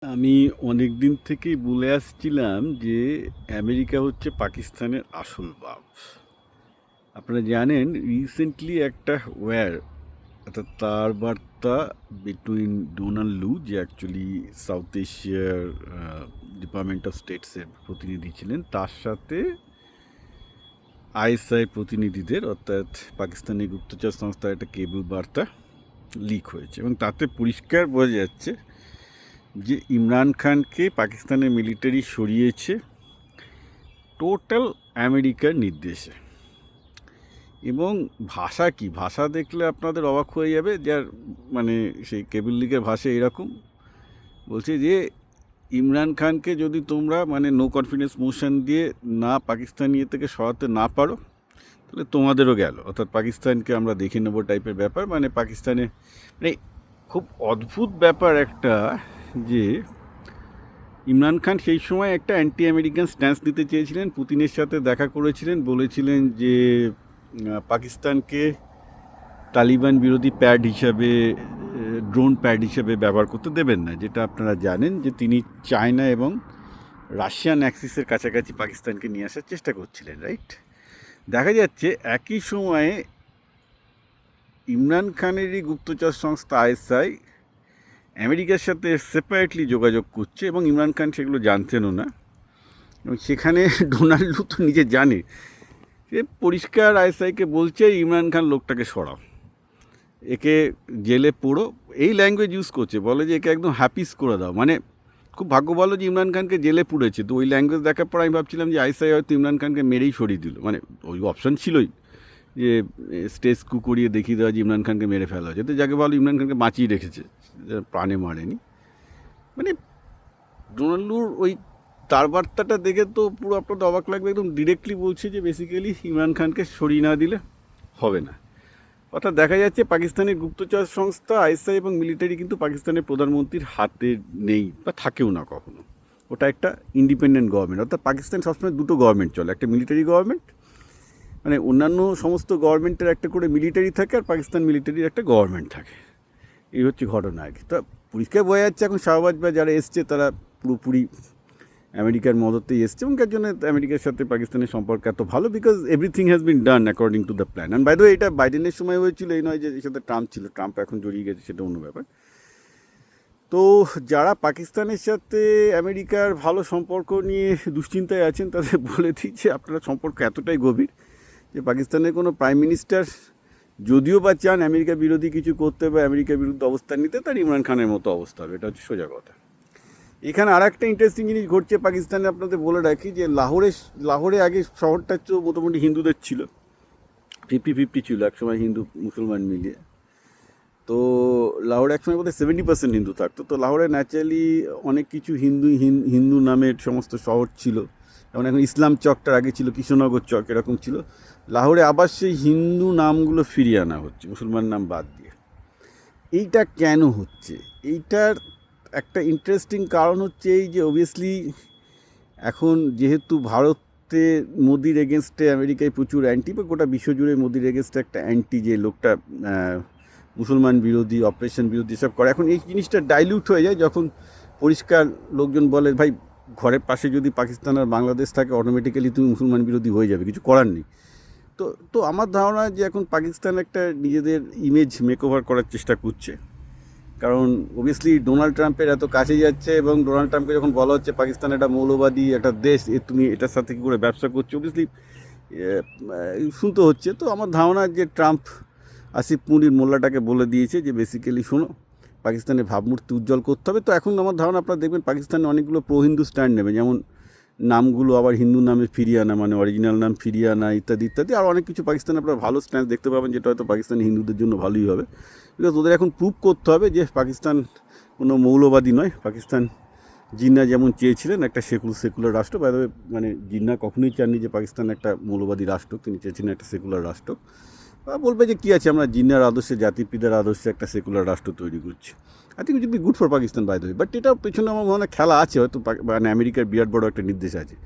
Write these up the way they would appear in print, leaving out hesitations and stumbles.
আমি অনেক দিন থেকেই বলে আসছিলাম যে আমেরিকা হচ্ছে পাকিস্তানের আসল বাপ। আপনারা জানেন রিসেন্টলি একটা ওয়্যার অর্থাৎ তার বার্তা বিটুইন ডোনাল্ড লু, যে অ্যাকচুয়ালি সাউথ এশিয়ার ডিপার্টমেন্ট অফ স্টেটসের প্রতিনিধি ছিলেন, তার সাথে আইএসআই প্রতিনিধিদের অর্থাৎ পাকিস্তানি গুপ্তচর সংস্থার একটা কেবল বার্তা লিক হয়েছে, এবং তাতে পরিষ্কার বোঝা যাচ্ছে যে ইমরান খানকে পাকিস্তানের মিলিটারি সরিয়েছে টোটাল আমেরিকার নির্দেশে। এবং ভাষা কি, ভাষা দেখলে আপনাদের অবাক হয়ে যাবে। যার মানে সেই কেবল লিগের ভাষা এরকম বলছে যে ইমরান খানকে যদি তোমরা নো কনফিডেন্স মোশন দিয়ে না পাকিস্তানি থেকে সরাতে না পারো, তাহলে তোমাদেরও গেল, অর্থাৎ পাকিস্তানকে আমরা দেখে নেবো টাইপের ব্যাপার। পাকিস্তানে খুব অদ্ভুত ব্যাপার একটা, যে ইমরান খান সেই সময় একটা অ্যান্টি আমেরিকান স্ট্যান্স নিতে চেয়েছিলেন, পুতিনের সাথে দেখা করেছিলেন, বলেছিলেন যে পাকিস্তানকে তালিবান বিরোধী প্যাড হিসাবে, ড্রোন প্যাড হিসাবে ব্যবহার করতে দেবেন না। যেটা আপনারা জানেন যে তিনি চায়না এবং রাশিয়ান অ্যাক্সিসের কাছাকাছি পাকিস্তানকে নিয়ে আসার চেষ্টা করছিলেন, রাইট? দেখা যাচ্ছে একই সময়ে ইমরান খানেরই গুপ্তচর সংস্থা আইএসআই আমেরিকার সাথে সেপারেটলি যোগাযোগ করছে, এবং ইমরান খান সেগুলো জানতেনও না। এবং সেখানে ডোনাল্ডও তো নিজে জানে, সে পরিষ্কার আইএসআইকে বলছে ইমরান খান লোকটাকে সরাও, একে জেলে পোড়ো, এই ল্যাঙ্গুয়েজ ইউজ করছে। বলে যে একে একদম হ্যাপিস করে দাও। খুব ভাগ্য ভালো যে ইমরান খানকে জেলে পুড়েছে। তো ওই ল্যাঙ্গুয়েজ দেখার পর আমি ভাবছিলাম যে আইএসআই হয়তো ইমরান খানকে মেরেই সরিয়ে দিল। ওই অপশান ছিলই যে স্টেজ কু করিয়ে দেখিয়ে দেওয়া যে ইমরান খানকে মেরে ফেলা হয়েছে। তো যাকে ভালো ইমরান খানকে বাঁচিয়ে রেখেছে, প্রাণে মারেনি। ডোনাল্ডুর ওই তার বার্তাটা দেখে তো পুরো আপনাদের অবাক লাগবে। একদম ডিরেক্টলি বলছে যে বেসিক্যালি ইমরান খানকে সরিয়ে না দিলে হবে না। অর্থাৎ দেখা যাচ্ছে পাকিস্তানের গুপ্তচর সংস্থা আইএসআই এবং মিলিটারি কিন্তু পাকিস্তানের প্রধানমন্ত্রীর হাতে নেই, বা থাকেও না কখনো। ওটা একটা ইন্ডিপেন্ডেন্ট গভর্নমেন্ট। অর্থাৎ পাকিস্তান সবসময় দুটো গভর্নমেন্ট চলে, একটা মিলিটারি গভর্নমেন্ট, অন্যান্য সমস্ত গভর্নমেন্টের একটা করে মিলিটারি থাকে, আর পাকিস্তান মিলিটারির একটা গভর্নমেন্ট থাকে। এই হচ্ছে ঘটনা আর কি। তা পরিষ্কার বোঝা যাচ্ছে এখন শাহবাজ বা যারা এসছে তারা পুরোপুরি আমেরিকার মদতেই এসছে, এবং তার জন্য আমেরিকার সাথে পাকিস্তানের সম্পর্ক এত ভালো, because everything has been done according to the plan. And by the way, এটা বাইডেনের সময় হয়েছিল, এই নয় যে এর সাথে ট্রাম্প ছিল। ট্রাম্প এখন জড়িয়ে গেছে, সেটা অন্য ব্যাপার। তো যারা পাকিস্তানের সাথে আমেরিকার ভালো সম্পর্ক নিয়ে দুশ্চিন্তায় আছেন, তাদের বলে দিচ্ছে আপনারা সম্পর্ক এতটাই গভীর যে পাকিস্তানের কোনো প্রাইম মিনিস্টার যদিও বা চান আমেরিকা বিরোধী কিছু করতে বা আমেরিকার বিরুদ্ধে অবস্থান নিতে, তার ইমরান খানের মতো অবস্থা হবে। এটা হচ্ছে সোজা কথা। এখানে আর একটা ইন্টারেস্টিং জিনিস ঘটছে পাকিস্তানে, আপনাদের বলে রাখি যে লাহোরে আগে শহরটা তো মোটামুটি হিন্দুদের ছিল, 50-50 ছিল একসময়, হিন্দু মুসলমান মিলিয়ে। তো লাহোরে একসময় বোধহয় 70% হিন্দু থাকতো। তো লাহোরে ন্যাচারালি অনেক কিছু হিন্দু নামের সমস্ত শহর ছিল। যেমন এখন ইসলাম চকটার আগে ছিল কৃষ্ণনগর চক, এরকম ছিল। লাহোরে আবার সেই হিন্দু নামগুলো ফিরিয়ে আনা হচ্ছে, মুসলমান নাম বাদ দিয়ে। এইটা কেন হচ্ছে? এইটার একটা ইন্টারেস্টিং কারণ হচ্ছে এই যে অবভিয়াসলি এখন যেহেতু ভারতে মোদির এগেনস্টে আমেরিকায় প্রচুর অ্যান্টি, বা গোটা বিশ্বজুড়ে মোদির এগেনস্টে একটা অ্যান্টি, যে লোকটা মুসলমান বিরোধী, অপারেশন বিরোধী সব করে। এখন এই জিনিসটা ডাইলিউট হয়ে যায় যখন পরিষ্কার লোকজন বলে ভাই ঘরের পাশে যদি পাকিস্তান আর বাংলাদেশ থাকে, অটোমেটিক্যালি তুমি মুসলমান বিরোধী হয়ে যাবে, কিছু করার নেই। তো তো আমার ধারণা যে এখন পাকিস্তান একটা নিজেদের ইমেজ মেকওভার করার চেষ্টা করছে। কারণ অবভিয়াসলি ডোনাল্ড ট্রাম্পের এত কাছে যাচ্ছে, এবং ডোনাল্ড ট্রাম্পকে যখন বলা হচ্ছে পাকিস্তান একটা মৌলবাদী একটা দেশ, তুমি এটার সাথে কী করে ব্যবসা করছো, অবভিয়াসলি শুনতে হচ্ছে। তো আমার ধারণা যে ট্রাম্প আসিফ মুনির মোল্লাটাকে বলে দিয়েছে যে বেসিক্যালি শোনো, পাকিস্তানের ভাবমূর্তি উজ্জ্বল করতে হবে। তো এখন আমার ধারণা আপনারা দেখবেন পাকিস্তানে অনেকগুলো প্রো হিন্দু স্ট্যান্ড নেবে, যেমন নামগুলো আবার হিন্দু নামে ফিরিয়ে আনা, অরিজিনাল নাম ফিরিয়ে আনা, ইত্যাদি ইত্যাদি। আর অনেক কিছু পাকিস্তানে আপনারা ভালো স্ট্যান্ড দেখতে পাবেন, যেটা হয়তো পাকিস্তানি হিন্দুদের জন্য ভালোই হবে। বিকজ ওদের এখন প্রুভ করতে হবে যে পাকিস্তান কোনো মৌলবাদী নয়। পাকিস্তান জিন্না যেমন চেয়েছিলেন একটা সেকুলার রাষ্ট্র, বাইরে জিন্না কখনোই চাননি যে পাকিস্তান একটা মৌলবাদী রাষ্ট্র, তিনি চেয়েছিলেন একটা সেকুলার রাষ্ট্র। বলবে যে কী আছে, আমরা জিন্নার আদর্শে, জাতির পিতার আদর্শে একটা সেকুলার রাষ্ট্র তৈরি করছি। I think it will be good for Pakistan by the way. But এটার পেছনে আমার মনে হয় খেলা আছে, হয়তো আমেরিকার বিরাট বড় একটা নির্দেশ আছে।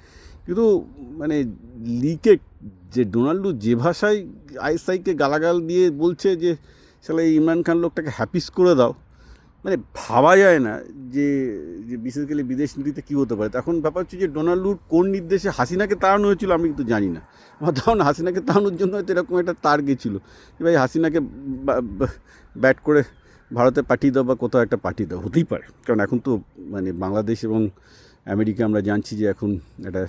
কিন্তু লিকে যে ডোনাল্ডু যে ভাষায় আইএসআইকে গালাগাল দিয়ে বলছে যে শালা এই ইমরান খান লোকটাকে হ্যাপিস করে দাও, মানে ভাবা যায় না যে যে বেসিক্যালি বিদেশ নীতিতে কী হতে পারে। এখন ব্যাপার হচ্ছে যে ডোনাল্ড কোন নির্দেশে হাসিনাকে তাড়ানো হয়েছিল আমি কিন্তু জানি না। আমার ধারণা হাসিনাকে তাড়ানোর জন্য হয়তো এরকম একটা তার গেছিলো যে ভাই হাসিনাকে ব্যাট করে ভারতে পাঠিয়ে দাও বা কোথাও একটা পাঠিয়ে দাও, হতেই পারে। কারণ এখন তো মানে বাংলাদেশ এবং আমেরিকা আমরা জানছি যে এখন একটা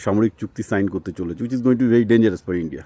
সামরিক চুক্তি সাইন করতে চলেছে, which is going to very dangerous for India.